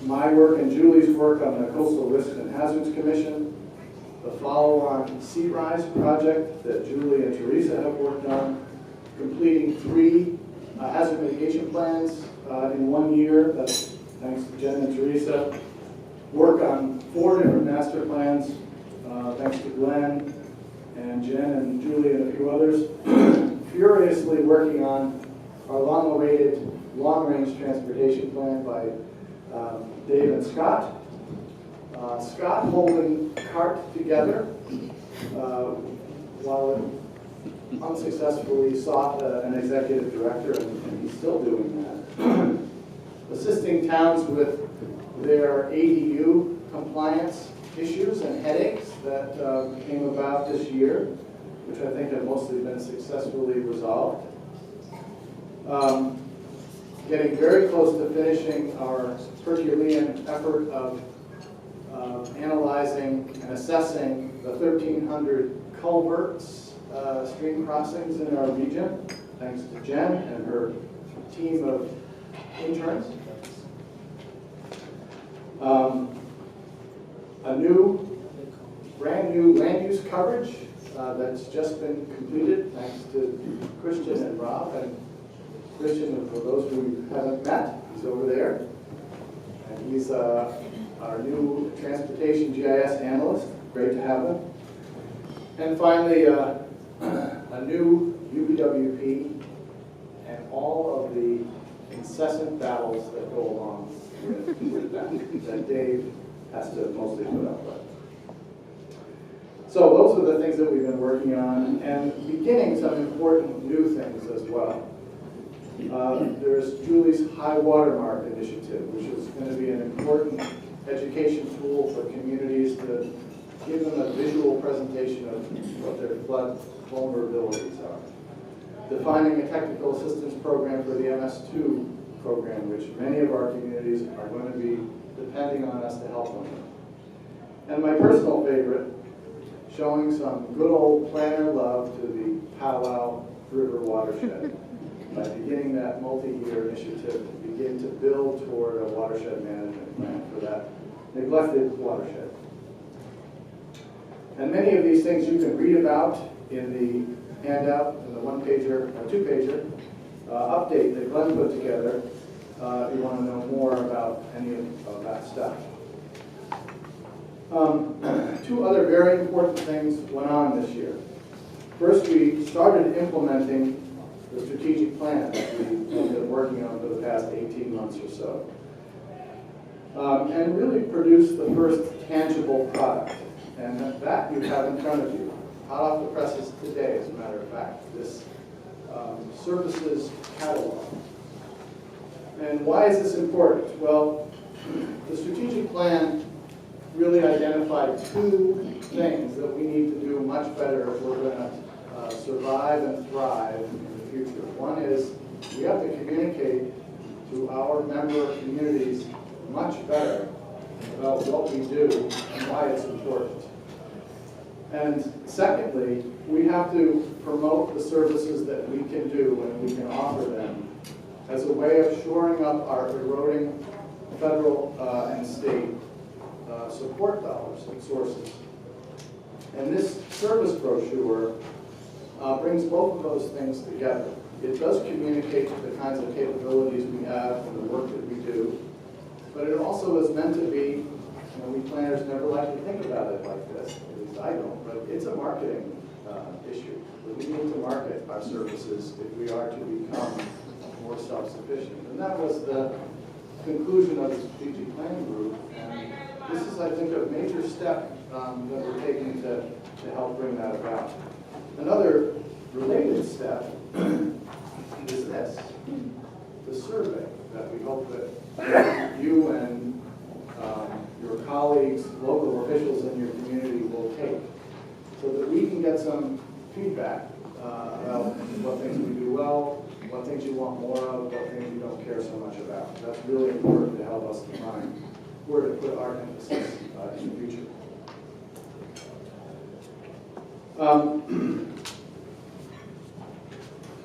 my work and Julie's work on the Coastal Risks and Hazards Commission, the follow-on Sea Rise project that Julie and Teresa have worked on, completing 3 hazard mitigation plans in 1 year, that's thanks to Jen and Teresa, work on 4 different master plans, thanks to Glenn and Jen and Julie and a few others, furiously working on our long-awaited long-range transportation plan by Dave and Scott. Scott holding CART together while it unsuccessfully sought an executive director, and he's still doing that. Assisting towns with their ADU compliance issues and headaches that came about this year, which I think have mostly been successfully resolved. Getting very close to finishing our Herculean effort of analyzing and assessing the 1,300 culverts, stream crossings in our region, thanks to Jen and her team of interns. A brand new land use coverage that's just been completed, thanks to Christian and Rob. And Christian, for those who haven't met, he's over there. And he's our new transportation GIS analyst. Great to have him. And finally, a new UPWP and all of the incessant battles that go along with that Dave has to mostly put up with. So those are the things that we've been working on, and beginning some important new things as well. There's Julie's High Watermark Initiative, which is going to be an important education tool for communities to give them a visual presentation of what their flood vulnerabilities are. Defining a technical assistance program for the MS2 program, which many of our communities are going to be depending on us to help them with. And my personal favorite, showing some good old planner love to the Powwow River watershed by beginning that multi-year initiative to begin to build toward a watershed management plan for that neglected watershed. And many of these things you can read about in the handout, in the one-pager or two-pager update that Glenn put together if you want to know more about any of that stuff. 2 other very important things went on this year. First, we started implementing the strategic plan that we've been working on for the past 18 months or so. And really produced the first tangible product. And that you have in front of you, hot off the presses today, as a matter of fact, this services catalog. And why is this important? Well, the strategic plan really identified 2 things that we need to do much better if we're going to survive and thrive in the future. One is we have to communicate to our member communities much better about what we do and why it's important. And secondly, we have to promote the services that we can do and we can offer them as a way of shoring up our eroding federal and state support dollars and sources. And this service brochure brings both of those things together. It does communicate the kinds of capabilities we have and the work that we do, but it also is meant to be, we planners never like to think about it like this, at least I don't, but it's a marketing issue. We need to market our services if we are to become more self-sufficient. And that was the conclusion of the strategic planning group. And this is, I think, a major step that we're taking to help bring that about. Another related step is this, the survey that we hope that you and your colleagues, local officials in your community will take, so that we can get some feedback about what things we do well, what things you want more of, what things you don't care so much about. That's really important to help us define where to put our emphasis in the future.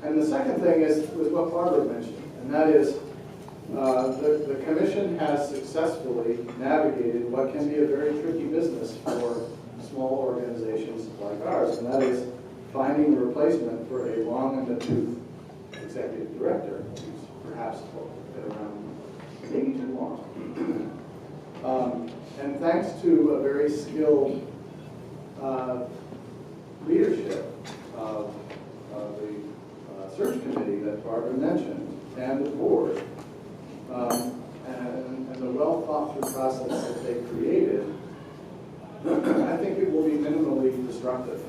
And the second thing is what Barbara mentioned, and that is The commission has successfully navigated what can be a very tricky business for small organizations like ours, and that is finding a replacement for a long in the tooth executive director who's perhaps been around maybe too long. And thanks to a very skilled leadership of the search committee that Barbara mentioned, and the board, and the well thought through process that they created, I think it will be minimally disruptive.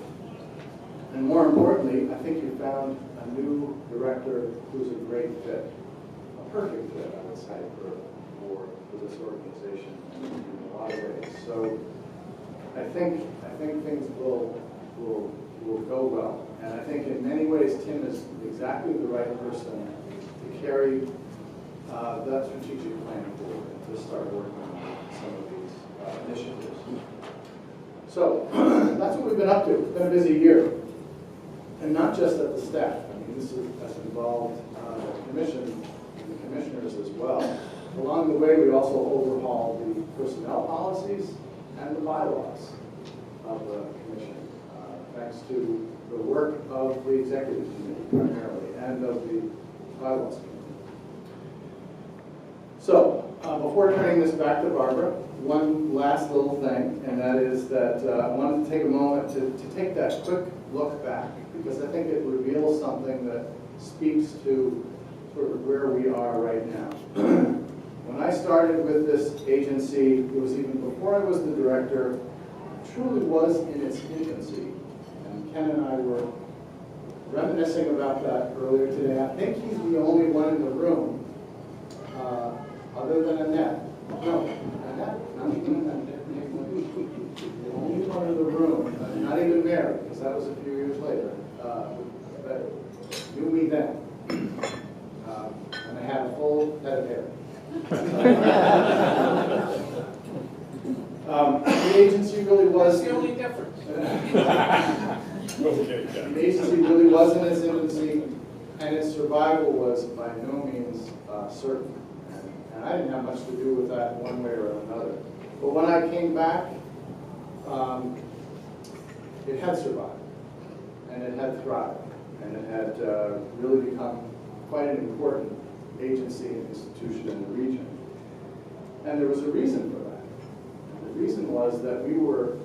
And more importantly, I think you found a new director who's a great fit, a perfect fit, I would say, for this organization in a lot of ways. So I think things will go well. And I think in many ways Tim is exactly the right person to carry that strategic plan forward and to start working on some of these initiatives. So that's what we've been up to. It's been a busy year. And not just at the staff. I mean, this has involved the commission and the commissioners as well. Along the way, we also overhauled the personnel policies and the bylaws of the commission, thanks to the work of the executive committee primarily and of the bylaws committee. So, before turning this back to Barbara, one last little thing, and that is that I wanted to take a moment to take that quick look back, because I think it reveals something that speaks to sort of where we are right now. When I started with this agency, it was even before I was the director, it truly was in its infancy. And Ken and I were reminiscing about that earlier today. I think he's the only one in the room, other than Annette. No, Annette? Not even Annette. The only one in the room, not even Mary, because that was a few years later, but knew me then. And I had a full head of hair. The agency really was... That's the only difference. The agency really was in its infancy, and its survival was by no means certain. And I didn't have much to do with that one way or another. But when I came back, it had survived, and it had thrived, and it had really become quite an important agency and institution in the region. And there was a reason for that. And the reason was that we were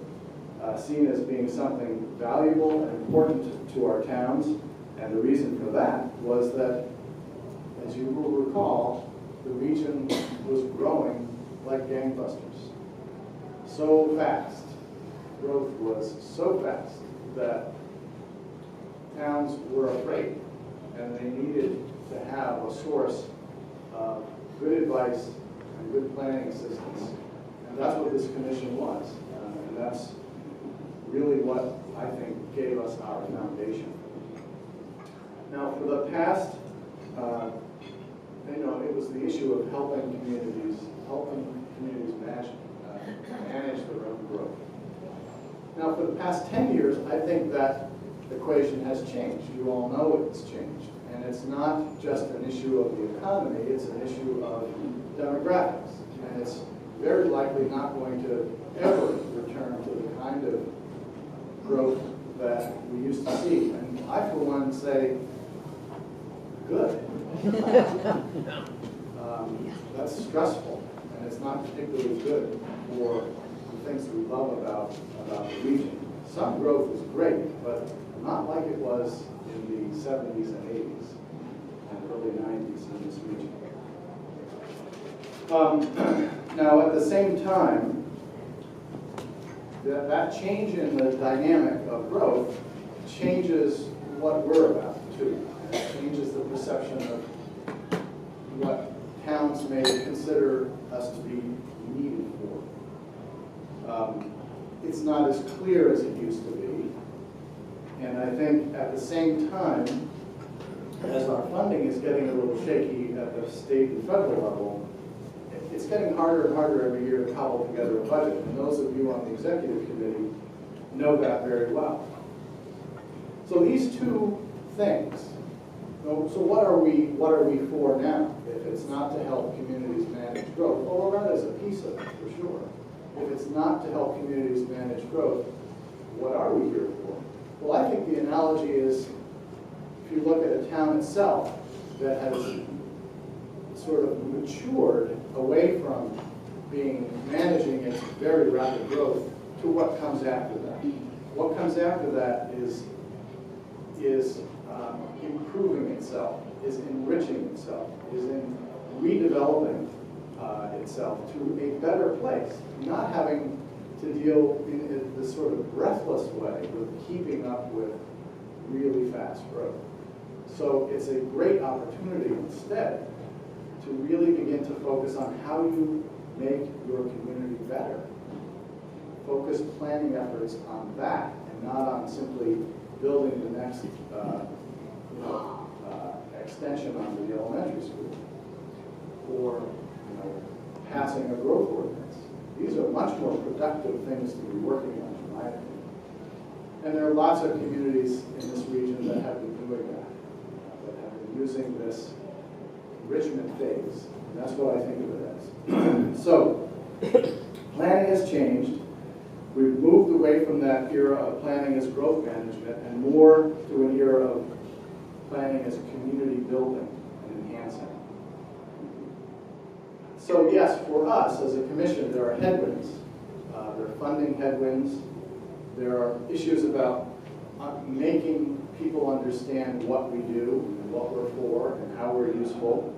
seen as being something valuable and important to our towns, and the reason for that was that, as you will recall, the region was growing like gangbusters. So fast. Growth was so fast that towns were afraid, and they needed to have a source of good advice and good planning assistance. And that's what this commission was. And that's really what I think gave us our foundation. Now, for the past, it was the issue of helping communities manage their own growth. Now, for the past 10 years, I think that equation has changed. You all know it's changed. And it's not just an issue of the economy, it's an issue of demographics. And it's very likely not going to ever return to the kind of growth that we used to see. And I, for one, say, good. That's stressful, and it's not particularly good for the things we love about the region. Some growth is great, but not like it was in the 70s and 80s and early 90s in this region. Now, at the same time, that change in the dynamic of growth changes what we're about too. And it changes the perception of what towns may consider us to be needed for. It's not as clear as it used to be. And I think at the same time, as our funding is getting a little shaky at the state and federal level, it's getting harder and harder every year to cobble together a budget. And those of you on the executive committee know that very well. So these two things, So what are we for now? If it's not to help communities manage growth, well, that is a piece of it, for sure. If it's not to help communities manage growth, what are we here for? Well, I think the analogy is, if you look at a town itself that has sort of matured away from managing its very rapid growth to what comes after that. What comes after that is improving itself, is enriching itself, is in redeveloping itself to a better place, not having to deal in this sort of breathless way with keeping up with really fast growth. So it's a great opportunity instead to really begin to focus on how you make your community better. Focus planning efforts on that and not on simply building the next extension onto the elementary school or passing a growth ordinance. These are much more productive things to be working on, in my opinion. And there are lots of communities in this region that have been doing that have been using this enrichment phase. And that's what I think of it as. So, planning has changed. We've moved away from that era of planning as growth management and more to an era of planning as community building and enhancing. So yes, for us as a commission, there are headwinds. There are funding headwinds. There are issues about making people understand what we do and what we're for and how we're useful.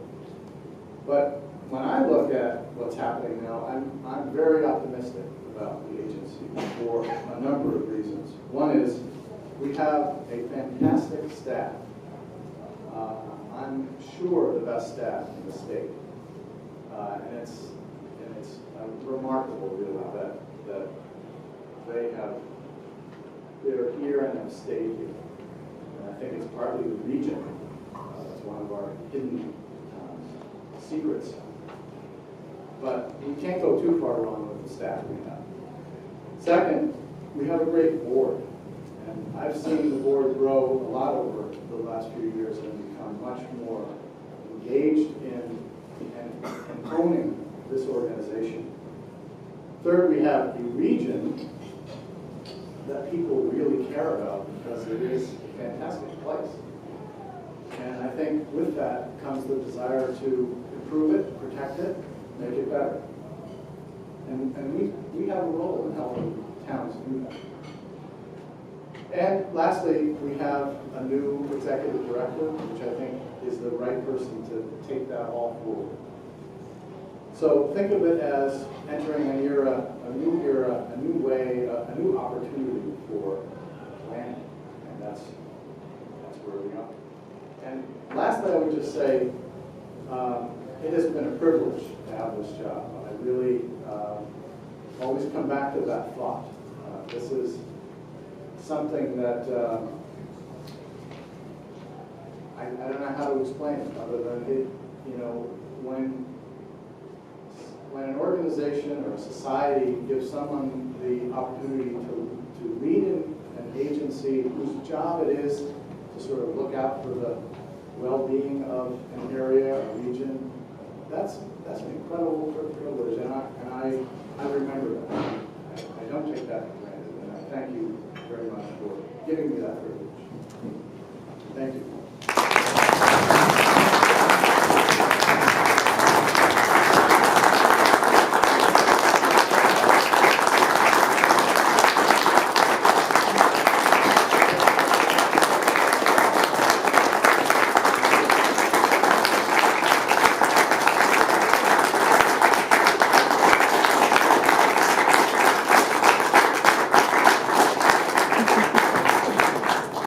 But when I look at what's happening now, I'm very optimistic about the agency for a number of reasons. One is we have a fantastic staff. I'm sure the best staff in the state. And it's remarkable, really, that they're here and have stayed here. And I think it's partly the region. That's one of our hidden secrets. But we can't go too far wrong with the staff we have. Second, we have a great board. And I've seen the board grow a lot over the last few years and become much more engaged in and owning this organization. Third, we have a region that people really care about because it is a fantastic place. And I think with that comes the desire to improve it, protect it, make it better. And we have a role in helping towns do that. And lastly, we have a new executive director, which I think is the right person to take that all forward. So think of it as entering an era, a new way, a new opportunity for planning. And that's where we are. And lastly, I would just say, it has been a privilege to have this job. I really always come back to that thought. This is something that I don't know how to explain it other than it, when an organization or a society gives someone the opportunity to lead an agency whose job it is to sort of look out for the well-being of an area, a region, that's an incredible privilege, and I remember that. I don't take that for granted, and I thank you very much for giving me that privilege. Thank you.